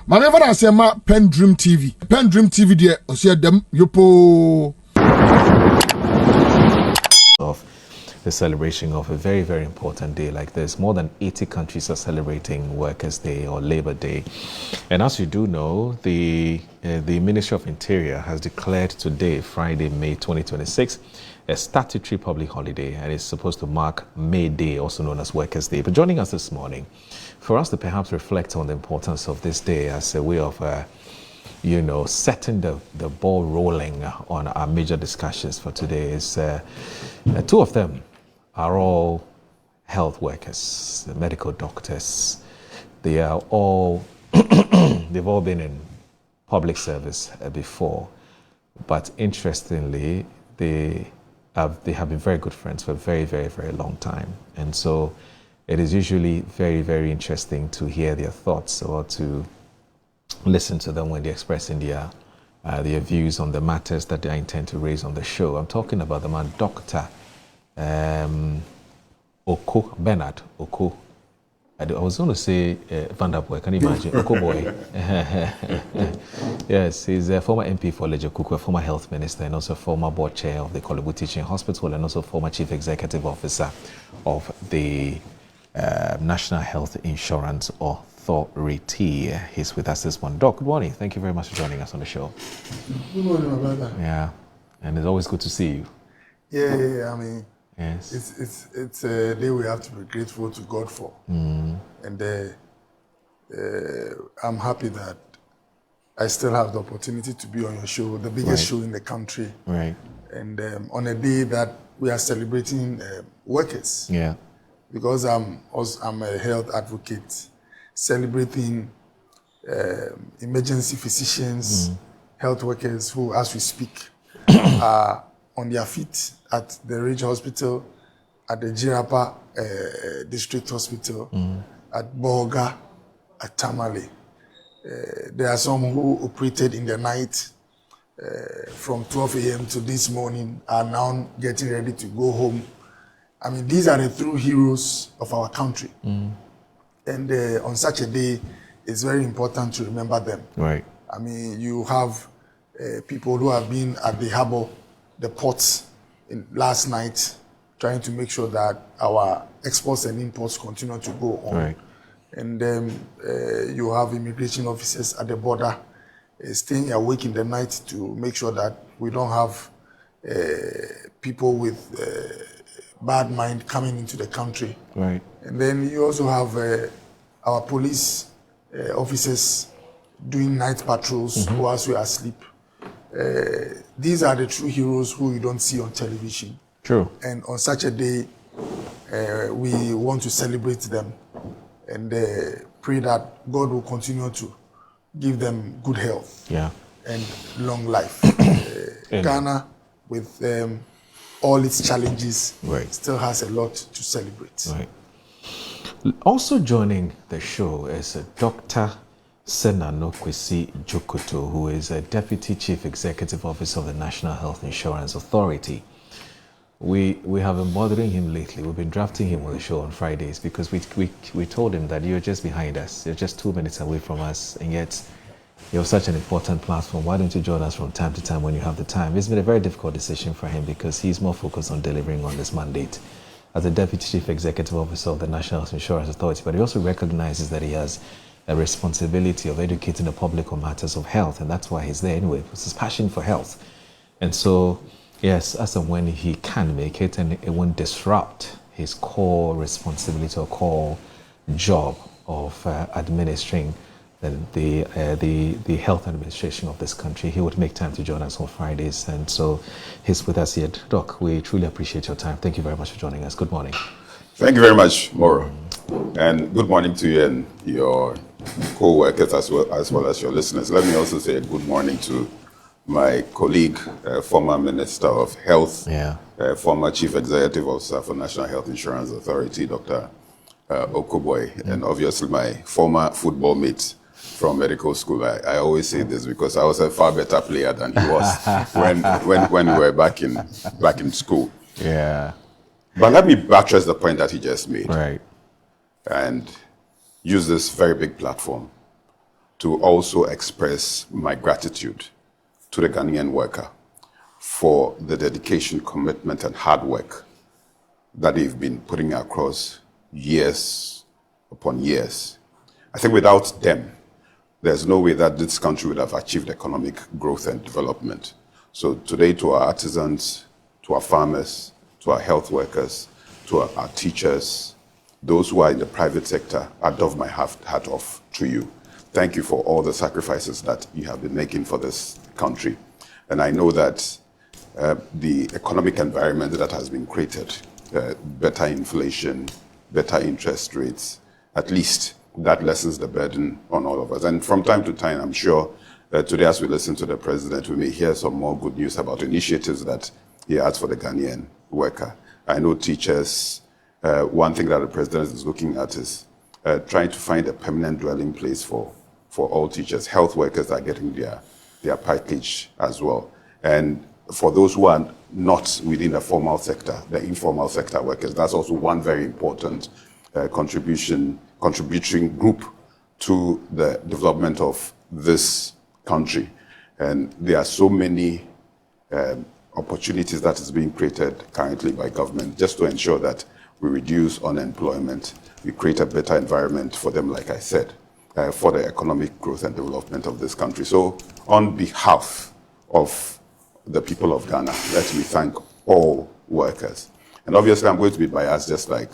Maneva na sema PENDREAM TV. PENDREAM TV de osia dem yopo. Of the celebration of a very, very important day like this. More than 80 countries are celebrating Workers' Day or Labor Day. And as you do know, the Ministry of Interior has declared today, Friday, May 2026, a statutory public holiday, and it's supposed to mark May Day, also known as Workers' Day. But joining us this morning, for us to perhaps reflect on the importance of this day as a way of setting the ball rolling on our major discussions for today is two of them are all health workers, medical doctors. They are all, they've all been in public service before, but interestingly, they have been very good friends for a very, very, very long time. And so it is usually very, very interesting to hear their thoughts or to listen to them when they're expressing their views on the matters that they intend to raise on the show. I'm talking about the man, Dr. Bernard Oko. I was going to say Van der Boye, can you imagine? Oko Boye. Yes, he's a former MP for Lejokuku, a former health minister, and also former board chair of the Kolebu Teaching Hospital, and also former chief executive officer of the National Health Insurance Authority. He's with us this morning. Doc, good morning. Thank you very much for joining us on the show. Good morning, my brother. Yeah, and it's always good to see you. Yeah. I mean, yes, it's a day we have to be grateful to God for, and I'm happy that I still have the opportunity to be on your show, the biggest show in the country, right? And on a day that we are celebrating workers. Yeah. Because I'm a health advocate, celebrating emergency physicians, health workers who, as we speak, are on their feet at the Ridge Hospital, at the Jirapa District Hospital, at Boga, at Tamale. There are some who operated in the night from 12 a.m. to this morning, are now getting ready to go home. I mean, these are the true heroes of our country. And on such a day, it's very important to remember them. Right. I mean, you have people who have been at the harbor, the ports last night, trying to make sure that our exports and imports continue to go on. Right. And then you have immigration officers at the border staying awake in the night to make sure that we don't have people with bad mind coming into the country. Right. And then you also have our police officers doing night patrols whilst we are asleep. These are the true heroes who you don't see on television. True. And on such a day, we want to celebrate them and pray that God will continue to give them good health and long life. Ghana, with all its challenges, still has a lot to celebrate. Right. Also joining the show is Dr. Senano Kwesi Jokoto, who is a Deputy Chief Executive Officer of the National Health Insurance Authority. We have been bothering him lately. We've been drafting him on the show on Fridays because we told him that you're just behind us. You're just 2 minutes away from us, and yet you have such an important platform. Why don't you join us from time to time when you have the time? It's been a very difficult decision for him because he's more focused on delivering on this mandate as the Deputy Chief Executive Officer of the National Health Insurance Authority, but he also recognizes that he has a responsibility of educating the public on matters of health, and that's why he's there anyway. It's his passion for health. And so, yes, as and when he can make it, and it won't disrupt his core responsibility or core job of administering the health administration of this country, he would make time to join us on Fridays. And so he's with us here. Doc, we truly appreciate your time. Thank you very much for joining us. Good morning. Thank you very much, Moro. And good morning to you and your co-workers as well as your listeners. Let me also say good morning to my colleague, former Minister of Health, former Chief Executive Officer for National Health Insurance Authority, Dr. Oko Boye, and obviously my former football mate from medical school. I always say this because I was a far better player than he was when we were back in school. Yeah. But let me buttress the point that he just made. Right. And use this very big platform to also express my gratitude to the Ghanaian worker for the dedication, commitment, and hard work that they've been putting across years upon years. I think without them, there's no way that this country would have achieved economic growth and development. So today, to our artisans, to our farmers, to our health workers, to our teachers, those who are in the private sector, I doff my hat off to you. Thank you for all the sacrifices that you have been making for this country. And I know that the economic environment that has been created, better inflation, better interest rates, at least that lessens the burden on all of us. And from time to time, I'm sure today as we listen to the president, we may hear some more good news about initiatives that he has for the Ghanaian worker. I know teachers, one thing that the president is looking at is trying to find a permanent dwelling place for all teachers. Health workers are getting their package as well. And for those who are not within the formal sector, the informal sector workers, that's also one very important contributing group to the development of this country. And there are so many opportunities that is being created currently by government just to ensure that we reduce unemployment, we create a better environment for them, like I said, for the economic growth and development of this country. So on behalf of the people of Ghana, let me thank all workers. And obviously I'm going to be biased just like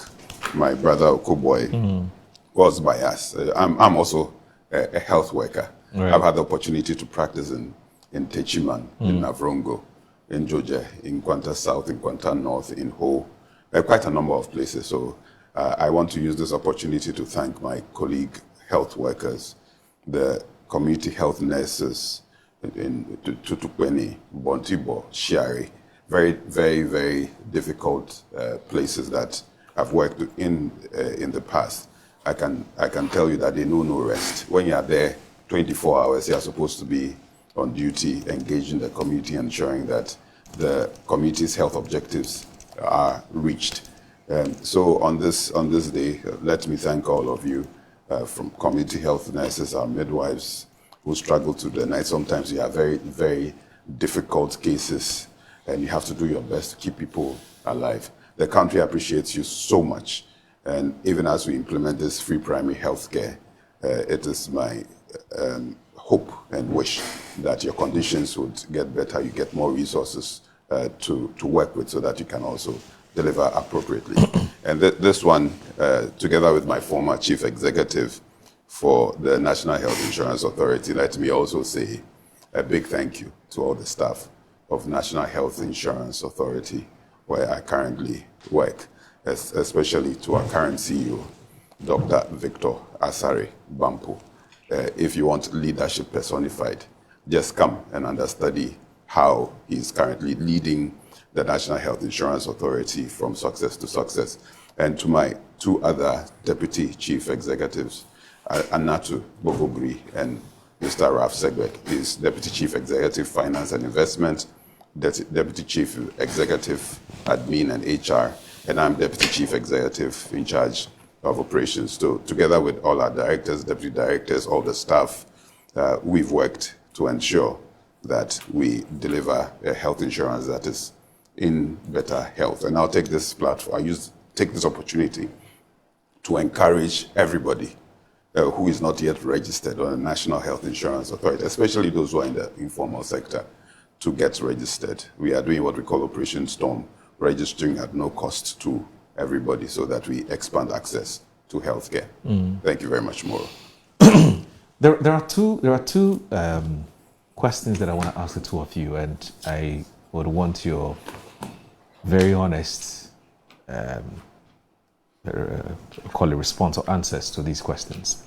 my brother Boye was biased. I'm also a health worker. Right. I've had the opportunity to practice in Techiman, in Navrongo, in Georgia, in Kwanta South, in Kwanta North, in Ho, quite a number of places. So I want to use this opportunity to thank my colleague health workers, the community health nurses in Tutukweni, Bontibo, Shiari, very, very, very difficult places that I've worked in the past. I can tell you that they know no rest. When you are there 24 hours, you are supposed to be on duty, engaging the community, ensuring that the community's health objectives are reached. So on this day, let me thank all of you from community health nurses, our midwives who struggle through the night. Sometimes you have very, very difficult cases and you have to do your best to keep people alive. The country appreciates you so much. And even as we implement this free primary health care, it is my hope and wish that your conditions would get better, you get more resources to work with so that you can also deliver appropriately. And this one, together with my former chief executive for the National Health Insurance Authority, let me also say a big thank you to all the staff of National Health Insurance Authority, where I currently work, especially to our current CEO, Dr. Victor Asare Bampo. If you want leadership personified, just come and understudy how he's currently leading the National Health Insurance Authority from success to success. And to my two other deputy chief executives, Anatu Bogobri and Mr. Raf Segbek, is Deputy Chief Executive Finance and Investment, Deputy Chief Executive Admin and HR, and I'm Deputy Chief Executive in charge of operations. So together with all our directors, deputy directors, all the staff, we've worked to ensure that we deliver a health insurance that is in better health. And I'll take this platform, take this opportunity to encourage everybody who is not yet registered on the National Health Insurance Authority, especially those who are in the informal sector, to get registered. We are doing what we call Operation Storm, registering at no cost to everybody so that we expand access to healthcare. Thank you very much, Moro. There are two questions that I want to ask the two of you, and I would want your very honest call it response or answers to these questions.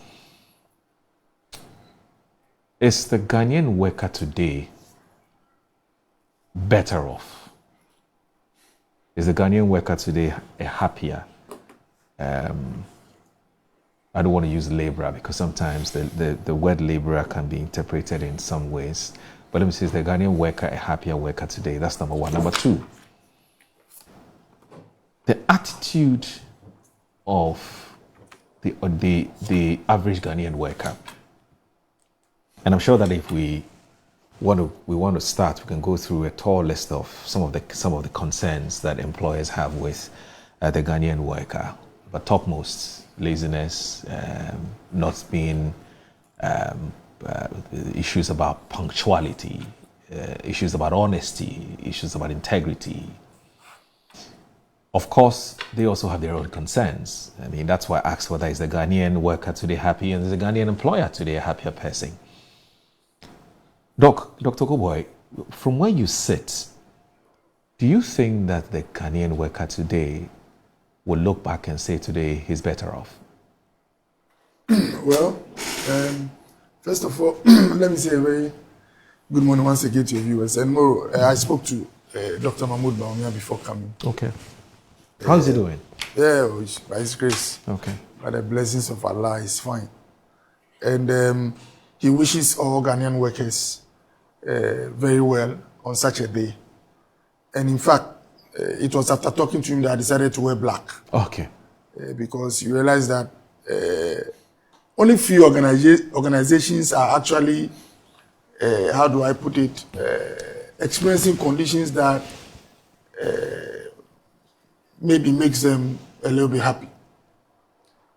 Is the Ghanaian worker today better off? Is the Ghanaian worker today a happier? I don't want to use laborer because sometimes the word laborer can be interpreted in some ways. But let me say, is the Ghanaian worker a happier worker today? That's number one. Number two, the attitude of the average Ghanaian worker And I'm sure that if we want to start, we can go through a tall list of some of the concerns that employers have with the Ghanaian worker. But topmost, laziness, not being issues about punctuality, issues about honesty, issues about integrity. Of course, they also have their own concerns. I mean, that's why I asked whether is the Ghanaian worker today happy and is the Ghanaian employer today a happier person. Dr. Boye, from where you sit, do you think that the Ghanaian worker today will look back and say today he's better off? Well, first of all, let me say a very good morning once again to your viewers. And Moro, I spoke to Dr. Mahmoud Baumia before coming. Okay. How's he doing? Yeah, by His grace. Okay. By the blessings of Allah, he's fine. And he wishes all Ghanaian workers very well on such a day. And in fact, it was after talking to him that I decided to wear black. Okay. Because you realize that only few organizations are actually, how do I put it, experiencing conditions that maybe makes them a little bit happy.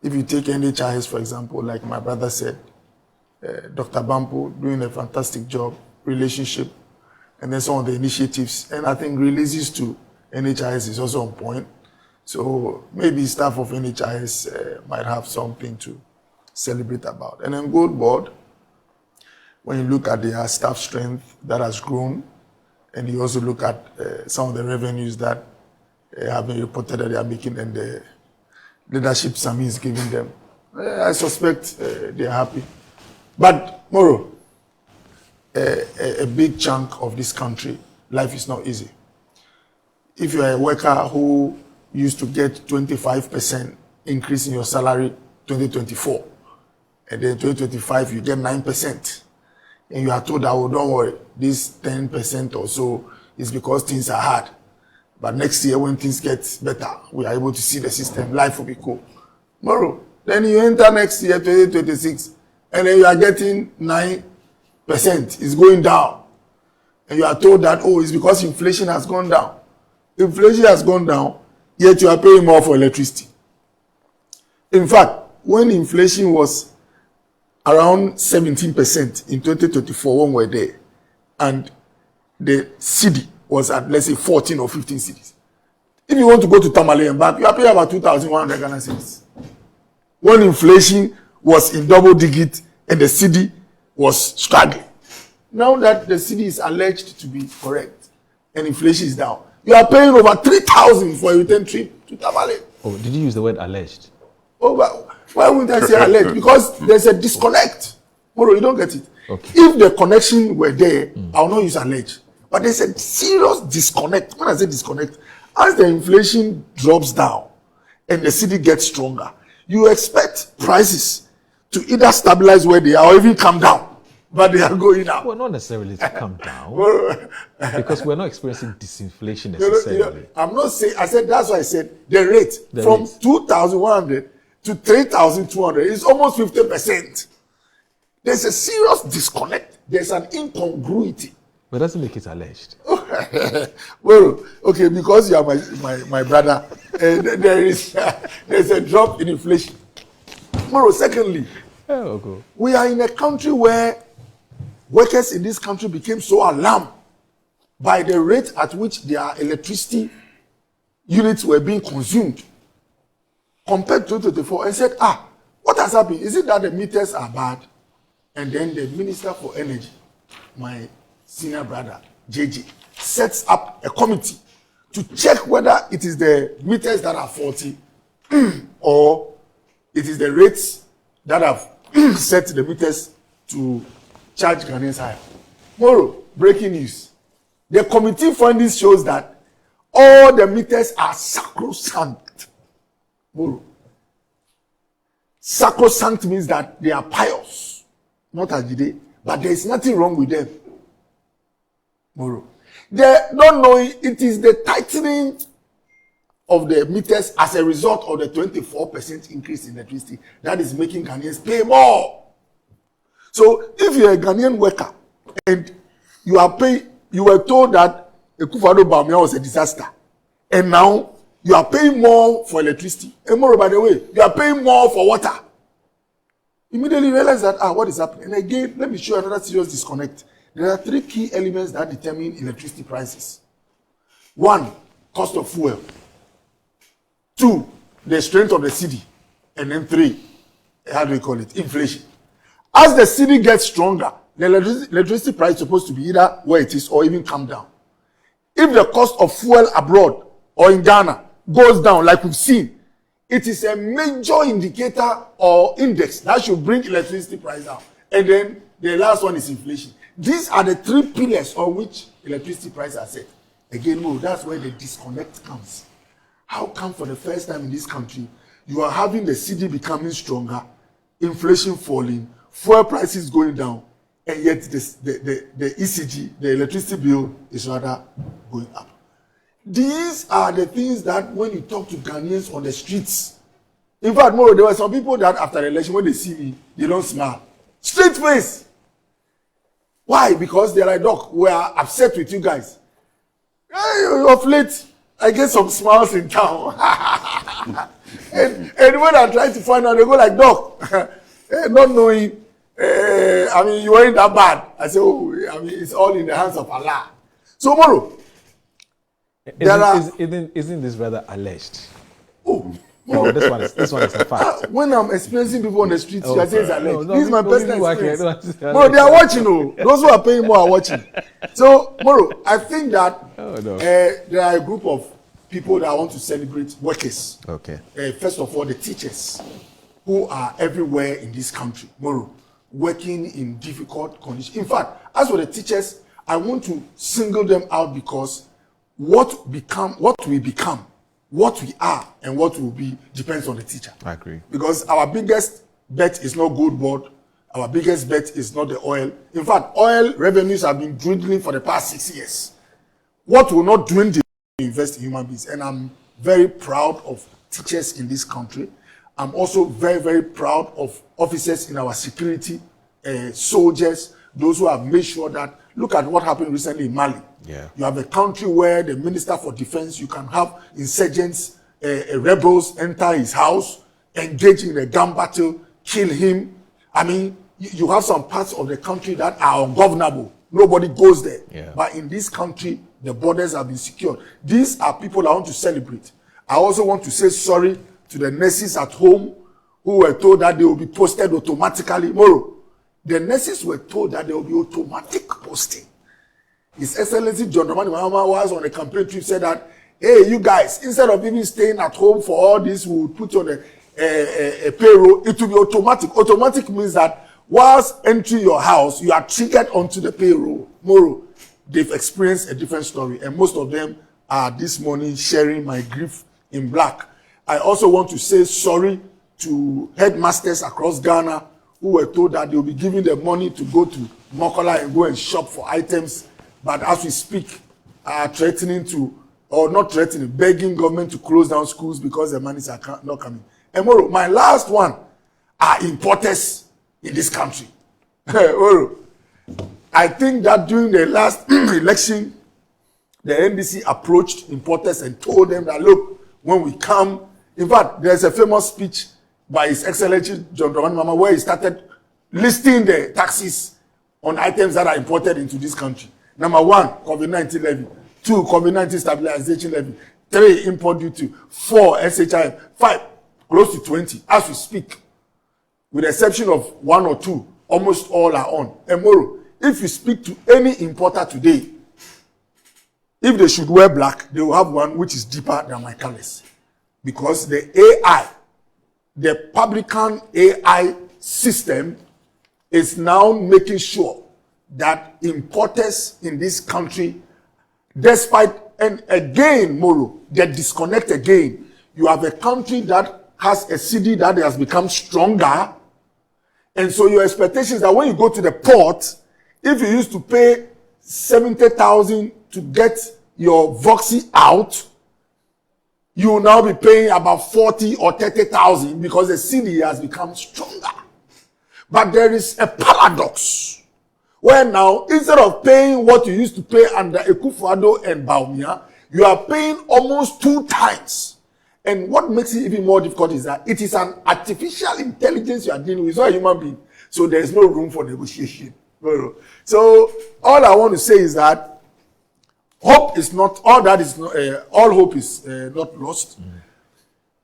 If you take NHIS, for example, like my brother said, Dr. Bampo doing a fantastic job, relationship, and then some of the initiatives. And I think releases to NHIS is also on point. So maybe staff of NHIS might have something to celebrate about. And then Gold Board, when you look at their staff strength that has grown, and you also look at some of the revenues that have been reported that they are making and the leadership Sami is giving them, I suspect they are happy. But Moro, a big chunk of this country, life is not easy. If you are a worker who used to get 25% increase in your salary 2024, and then 2025 you get 9%, and you are told that, oh, don't worry, this 10% or so is because things are hard. But next year when things get better, we are able to see the system, life will be cool. Moro, then you enter next year, 2026, and then you are getting 9%, it's going down. And you are told that, oh, it's because inflation has gone down. Inflation has gone down, yet you are paying more for electricity. In fact, when inflation was around 17% in 2024 when we were there, and the cedi was at, let's say, 14 or 15 cedis. If you want to go to Tamale and back, you are paying about 2,100 Ghana cedis. When inflation was in double digit and the cedi was struggling. Now that the cedi is alleged to be correct and inflation is down, you are paying over 3,000 for a return trip to Tamale. Oh, did you use the word alleged? Oh, but why wouldn't I say alleged? Because there's a disconnect. Moro, you don't get it. Okay. If the connection were there, I will not use alleged. But there's a serious disconnect. When I say disconnect, as the inflation drops down and the cedi gets stronger, you expect prices to either stabilize where they are or even come down. But they are going up. Well, not necessarily to come down. Because we're not experiencing disinflation necessarily. I'm not saying, I said, that's why I said the rate from 2,100 to 3,200 is almost 50%. There's a serious disconnect. There's an incongruity. But doesn't make it alleged. Well, okay, because you are my brother, there's a drop in inflation. Moro, secondly, we are in a country where workers in this country became so alarmed by the rate at which their electricity units were being consumed compared to 2024 and said, what has happened? Is it that the meters are bad? And then the Minister for Energy, my senior brother, JJ, sets up a committee to check whether it is the meters that are faulty or it is the rates that have set the meters to charge Ghanaians higher. Moro, breaking news. The committee findings shows that all the meters are sacrosanct. Moro. Sacrosanct means that they are pious, not Ajide, but there is nothing wrong with them. Moro. They don't know it is the tightening of the meters as a result of the 24% increase in electricity that is making Ghanaians pay more. So if you're a Ghanaian worker and you were told that Akufo-Addo Bawumia was a disaster, and now you are paying more for electricity. And more, by the way, you are paying more for water. Immediately realize that, what is happening? And again, let me show you another serious disconnect. There are 3 key elements that determine electricity prices. 1, cost of fuel. 2, the strength of the cedi. And then 3, how do we call it? Inflation. As the cedi gets stronger, the electricity price is supposed to be either where it is or even come down. If the cost of fuel abroad or in Ghana goes down, like we've seen, it is a major indicator or index that should bring electricity price down. And then the last one is inflation. These are the 3 pillars on which electricity prices are set. Again, Moro, that's where the disconnect comes. How come for the first time in this country, you are having the cedi becoming stronger, inflation falling, fuel prices going down, and yet the ECG, the electricity bill, is rather going up? These are the things that when you talk to Ghanaians on the streets, in fact, Moro, there were some people that after the election, when they see me, they don't smile. Straight face. Why? Because they're like, Doc, we are upset with you guys. Of late, I get some smiles in town. and when I try to find out, they go like, Doc, not knowing, you weren't that bad. I say, it's all in the hands of Allah. So, Moro, isn't this rather alleged? No, this one is a fact. When I'm experiencing people on the streets, you are saying it's alleged. No, This is my personal experience. Moro, they are watching. Those who are paying more are watching. So, Moro, I think that there are a group of people that want to celebrate workers. Okay. First of all, the teachers who are everywhere in this country, Moro, working in difficult conditions. In fact, as for the teachers, I want to single them out because what we become, what we are, and what we will be depends on the teacher. I agree. Because our biggest bet is not gold board. Our biggest bet is not the oil. In fact, oil revenues have been dwindling for the past 6 years. What will not dwindle? Invest in human beings. And I'm very proud of teachers in this country. I'm also very, very proud of officers in our security, soldiers, those who have made sure that, look at what happened recently in Mali. Yeah. You have a country where the Minister for Defense, you can have insurgents, rebels enter his house, engage in a gun battle, kill him. You have some parts of the country that are ungovernable. Nobody goes there. Yeah. But in this country, the borders have been secured. These are people I want to celebrate. I also want to say sorry to the nurses at home who were told that they will be posted automatically. Moro, the nurses were told that there will be automatic posting. His Excellency John Dramani Mahama was on a campaign trip, said that, hey, you guys, instead of even staying at home for all this, we will put you on a payroll. It will be automatic. Automatic means that whilst entering your house, you are triggered onto the payroll. Moro, they've experienced a different story, and most of them are this morning sharing my grief in black. I also want to say sorry to headmasters across Ghana who were told that they will be giving them money to go to Mokola and go and shop for items, but as we speak, are threatening to, or not threatening, begging government to close down schools because the monies are not coming. And Moro, my last one are importers in this country. Moro, I think that during the last election, the NDC approached importers and told them that, look, when we come, in fact, there's a famous speech by His Excellency John Dramani Mahama where he started listing the taxes on items that are imported into this country. Number 1, COVID-19 levy. 2, COVID-19 stabilization levy. 3, import duty. 4, SHIM. 5, close to 20 as we speak. With the exception of 1 or 2, almost all are on. And Moro, if you speak to any importer today, if they should wear black, they will have one which is deeper than my colors. Because the AI, the publican AI system is now making sure that importers in this country, despite, and again, Moro, the disconnect again, you have a country that has a cedi that has become stronger, and so your expectation is that when you go to the port, if you used to pay 70,000 to get your Voxy out, you will now be paying about 40 or 30,000 because the cedi has become stronger. But there is a paradox where now, instead of paying what you used to pay under Akufo-Addo and Bawumia, you are paying almost 2 times. And what makes it even more difficult is that it is an artificial intelligence you are dealing with. It's not a human being. So there is no room for negotiation. So all I want to say is that hope is not, all hope is not lost.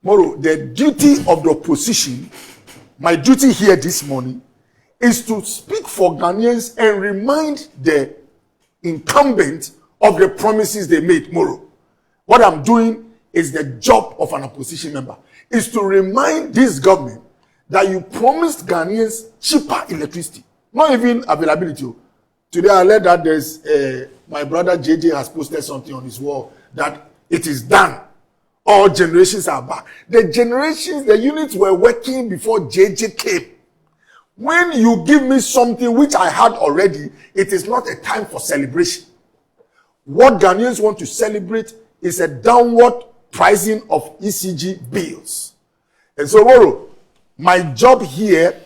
Moro, the duty of the opposition, my duty here this morning, is to speak for Ghanaians and remind the incumbent of the promises they made. Moro, what I'm doing is the job of an opposition member, is to remind this government that you promised Ghanaians cheaper electricity, not even availability. Today I learned that there's my brother JJ has posted something on his wall that it is done. All generations are back. The generations, the units were working before JJ came. When you give me something which I had already, it is not a time for celebration. What Ghanaians want to celebrate is a downward pricing of ECG bills. And so, Moro, my job here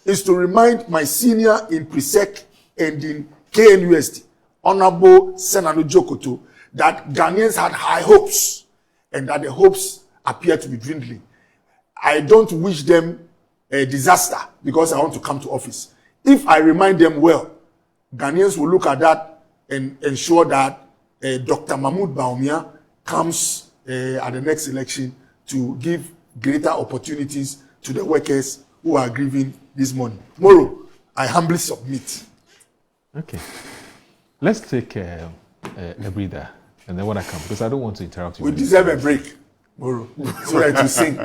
is to remind my senior in PRESEC and in KNUST, Honorable Senator Jokoto, that Ghanaians had high hopes and that the hopes appear to be dwindling. I don't wish them a disaster because I want to come to office. If I remind them well, Ghanaians will look at that and ensure that Dr. Mahmoud Bawumia comes at the next election to give greater opportunities to the workers who are grieving this morning. Moro, I humbly submit. Okay. Let's take a breather, and then when I come, because I don't want to interrupt you. We deserve a break, Moro, so that to sing.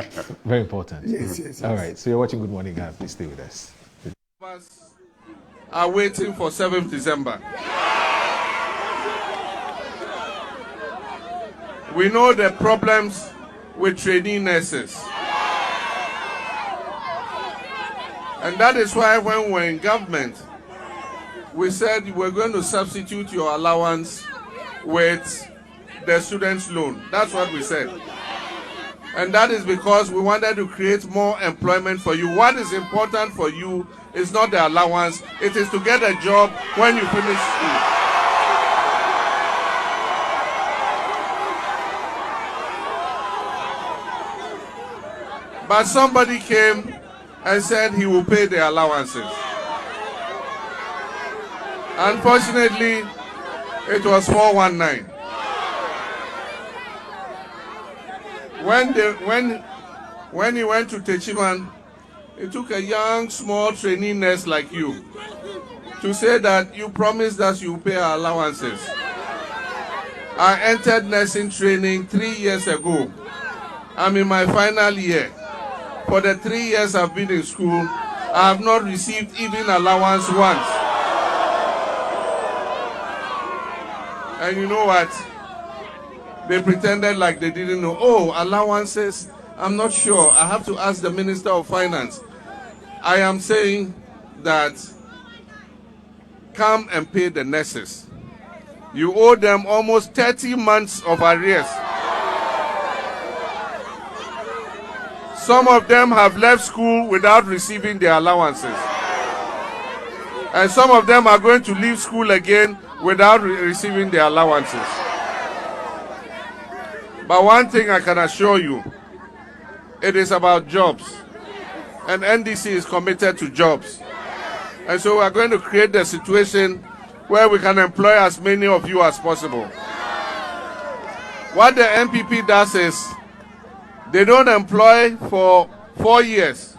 Very important. Yes. All right, so you're watching Good Morning Ghana. Please stay with us. Are waiting for 7th December. We know the problems with trainee nurses. And that is why when we're in government, we said we're going to substitute your allowance with the student's loan. That's what we said. And that is because we wanted to create more employment for you. What is important for you is not the allowance. It is to get a job when you finish school. But somebody came and said he will pay the allowances. Unfortunately, it was 419. When he went to Techiman, he took a young, small trainee nurse like you to say that you promised us you pay our allowances. I entered nursing training 3 years ago. I'm in my final year. For the 3 years I've been in school, I have not received even allowance once. And you know what? They pretended like they didn't know. Oh, allowances? I'm not sure. I have to ask the Minister of Finance. I am saying that come and pay the nurses. You owe them almost 30 months of arrears. Some of them have left school without receiving their allowances. And some of them are going to leave school again without receiving their allowances. But one thing I can assure you, it is about jobs. And NDC is committed to jobs. And so we are going to create the situation where we can employ as many of you as possible. What the NPP does is, they don't employ for 4 years.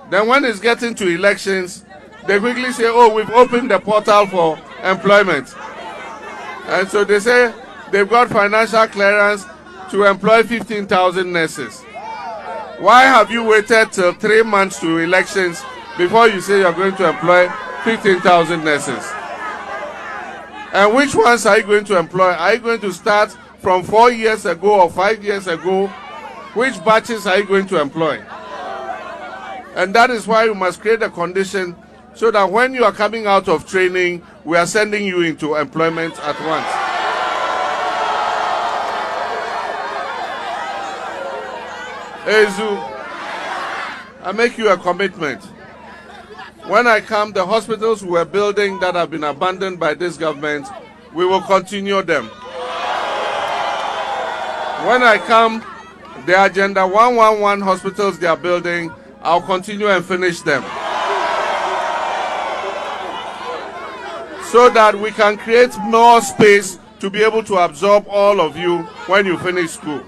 Then when it's getting to elections, they quickly say, oh, we've opened the portal for employment. And so they say they've got financial clearance to employ 15,000 nurses. Why have you waited till 3 months to elections before you say you're going to employ 15,000 nurses? And which ones are you going to employ? Are you going to start from 4 years ago or 5 years ago? Which batches are you going to employ? And that is why we must create a condition so that when you are coming out of training, we are sending you into employment at once. Ezu, I make you a commitment. When I come, the hospitals we're building that have been abandoned by this government, we will continue them. When I come, the Agenda 111 hospitals they are building, I'll continue and finish them. So that we can create more space to be able to absorb all of you when you finish school.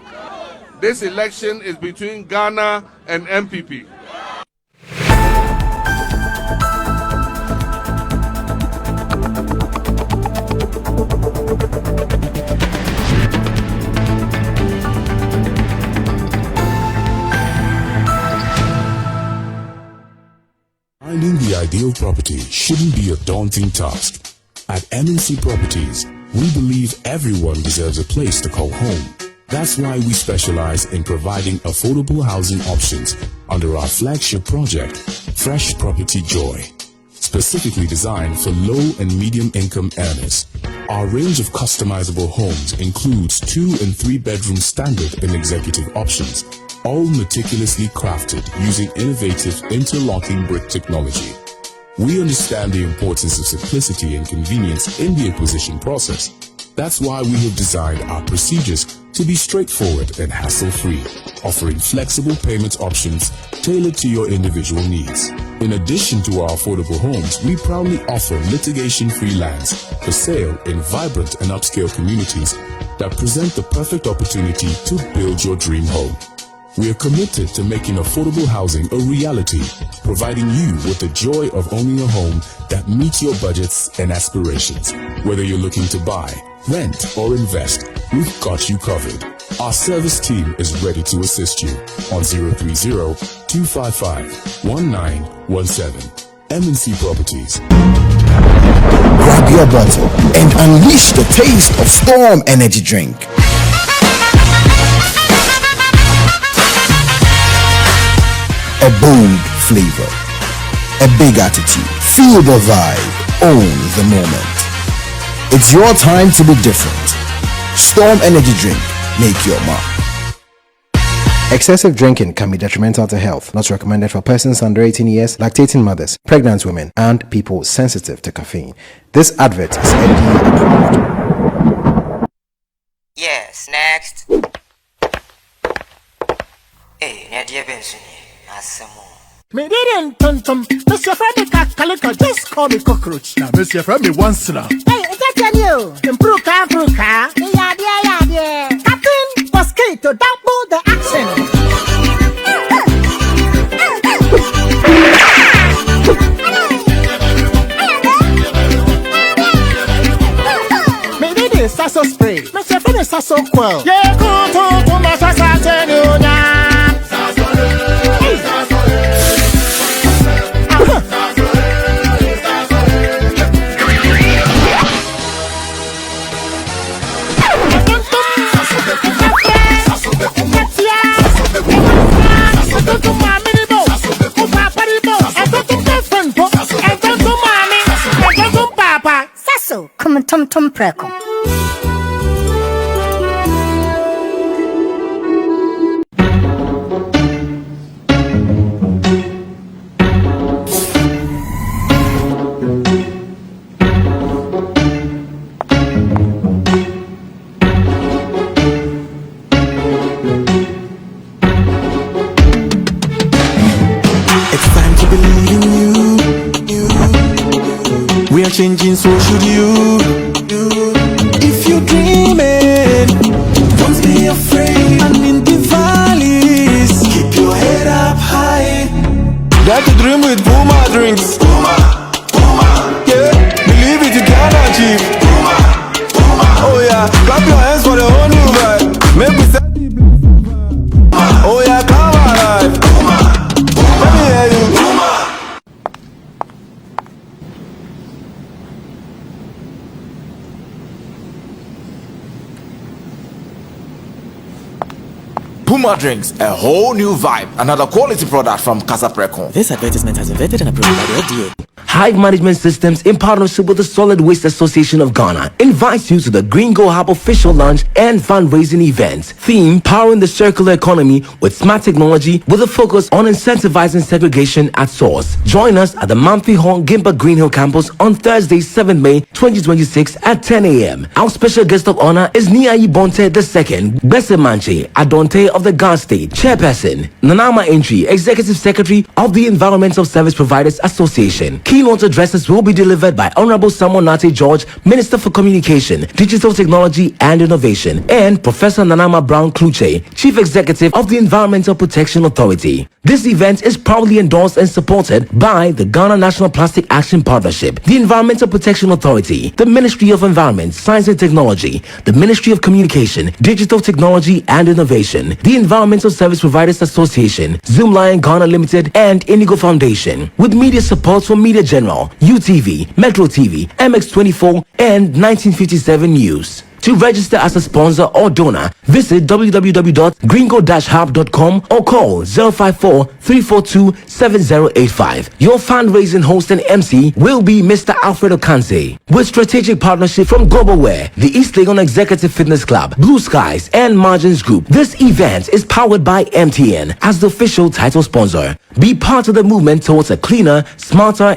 This election is between Ghana and MPP. Finding the ideal property shouldn't be a daunting task. At MNC Properties, we believe everyone deserves a place to call home. That's why we specialize in providing affordable housing options under our flagship project, Fresh Property Joy. Specifically designed for low and medium income earners. Our range of customizable homes includes 2 and 3 bedroom standard and executive options, all meticulously crafted using innovative interlocking brick technology. We understand the importance of simplicity and convenience in the acquisition process. That's why we have designed our procedures to be straightforward and hassle-free, offering flexible payment options tailored to your individual needs. In addition to our affordable homes, we proudly offer litigation-free lands for sale in vibrant and upscale communities that present the perfect opportunity to build your dream home. We are committed to making affordable housing a reality, providing you with the joy of owning a home that meets your budgets and aspirations. Whether you're looking to buy, rent, or invest, we've got you covered. Our service team is ready to assist you on 030-255-1917. MNC Properties. Grab your bottle and unleash the taste of Storm Energy Drink. A bold flavor, a big attitude, feel the vibe, own the moment. It's your time to be different. Storm Energy Drink, make your mark. Excessive drinking can be detrimental to health, not recommended for persons under 18 years, lactating mothers, pregnant women, and people sensitive to caffeine. This advert is FDA approved. Yes, next. Hey, Nadia Benson. Me didn't tum Mr. Freddy Calico, just call me cockroach. Now, Mr. Freddy once now. Hey, is that you? Improve car. Yeah. Captain Mosquito, double the action. Me did this sasso spray. Mr. Freddy sasso quell. Yeah, go to my sasso. Come tum preko. It's time to believe in you. We are changing, so should you. If you're dreaming, don't be afraid. And in the valleys, keep your head up high. Dare to dream with Puma drinks. Puma. Yeah, believe it, you can achieve. Puma. Oh yeah, clap your hands for the whole new vibe. Make we set the bliss. Oh yeah, come alive. Let me hear you. Puma Drinks, a whole new vibe. Another quality product from Casa Precon. This advertisement has been vetted and approved by the FDA. Hive Management Systems, in partnership with the Solid Waste Association of Ghana, invites you to the Green Go Hub official launch and fundraising event. Theme: Powering the Circular Economy with Smart Technology, with a focus on incentivizing segregation at source. Join us at the Mamphy Hall Gimba Green Hill campus on Thursday, 7 May 2026 at 10 a.m. Our special guest of honor is Niayi Bonte II, Bese Manche Adonte of the Ghana State, Chairperson, Nanama Entry, Executive Secretary of the Environmental Service Providers Association. Keynote addresses will be delivered by Honorable Samuel Nate George, Minister for Communication, Digital Technology and Innovation, and Professor Nanama Brown Kluche, Chief Executive of the Environmental Protection Authority. This event is proudly endorsed and supported by the Ghana National Plastic Action Partnership, the Environmental Protection Authority, the Ministry of Environment, Science and Technology, the Ministry of Communication, Digital Technology and Innovation, the Environmental Service Providers Association, Zoom Lion Ghana Limited, and Indigo Foundation, with media support from Media General, UTV, Metro TV, MX24, and 1957 News. To register as a sponsor or donor, visit www.gringo-hub.com or call 054-342-7085. Your fundraising host and MC will be Mr. Alfredo Kanse, with strategic partnership from Globalware, the East Legon Executive Fitness Club, Blue Skies, and Margins Group. This event is powered by MTN as the official title sponsor. Be part of the movement towards a cleaner, smarter,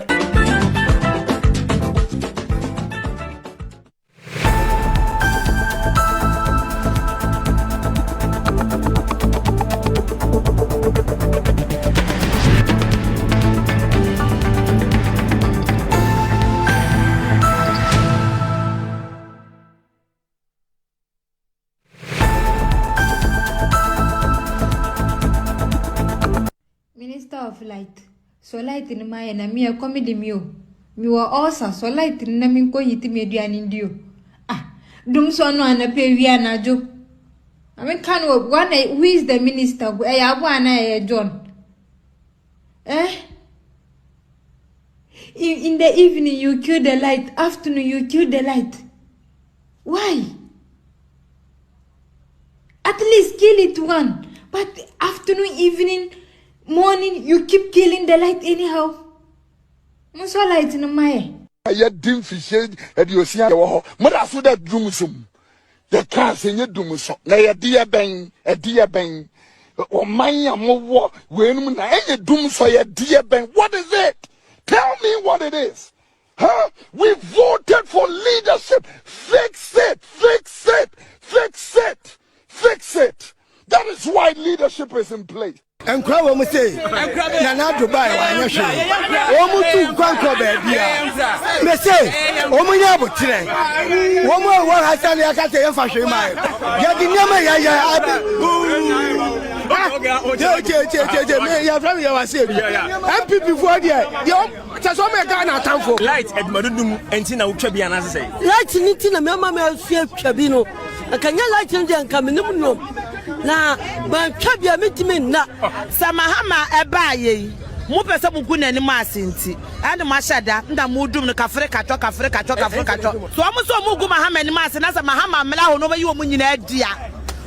of light. So light in my and me a comedy meal. Me were also so light in Naminko yiti median in you. Ah, dum so no and a peviana jo. I mean, can one who is the minister? I have one John. In the evening you kill the light, afternoon you kill the light. Why? At least kill it one, but afternoon, evening, morning, you keep killing the light anyhow. So light in my. I dim fish at your sea. Mother, so that doomsum. The cars in your doomsum. Nay, a dear bang, or my more when I doom so a dear bang. What is it? Tell me what it is. Huh? We voted for leadership. Fix it. That is why leadership is in place. And crowd will say, Nana Dubai, I show. Almost two Granco baby. May say, Omuya Butre. One more one I tell you, I can't tell you for sure. You're the number, before there, just all my Ghana time for light at Madum and Tina Chabiana say. Light in Tina Mamma Chabino. I can you light in there and come in the room. Na ban twabia metime na samahama ebaye mo pese buguna ni masinti ande mashada nda mudum no kafre kacho so so mo gu mahama ni mas na samahama mela ho no bayi wo munyina adia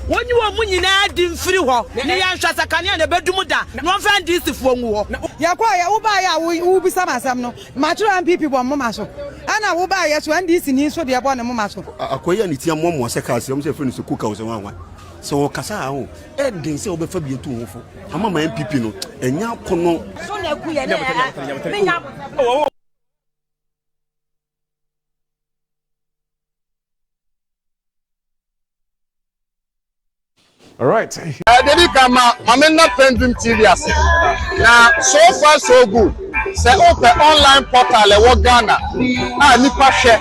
wonyi wo munyina adi mfiri ho ne ya nhwa sakane na bedum da no mfa ndisifo nwu ho yakwa ya wo ba ya wo bisa masam no matro MPP bo mo maso ana wo ba ya so ndisi ni so de bo ne mo maso akoya ni tia mo se ka se mo se feni so kuka wo se wanwan. So kasa ho didn't say obefa bi etu ho fo ama ma MPP no enya kono so na ku ye na all right. Dedi kama mamena PENDREAM TV ase. Na so far so good. Say open online portal e wo Ghana. Ah nipa share,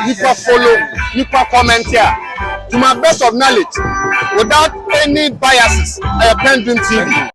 nipa follow, nipa comment here. To my best of knowledge, without any biases, PENDREAM TV.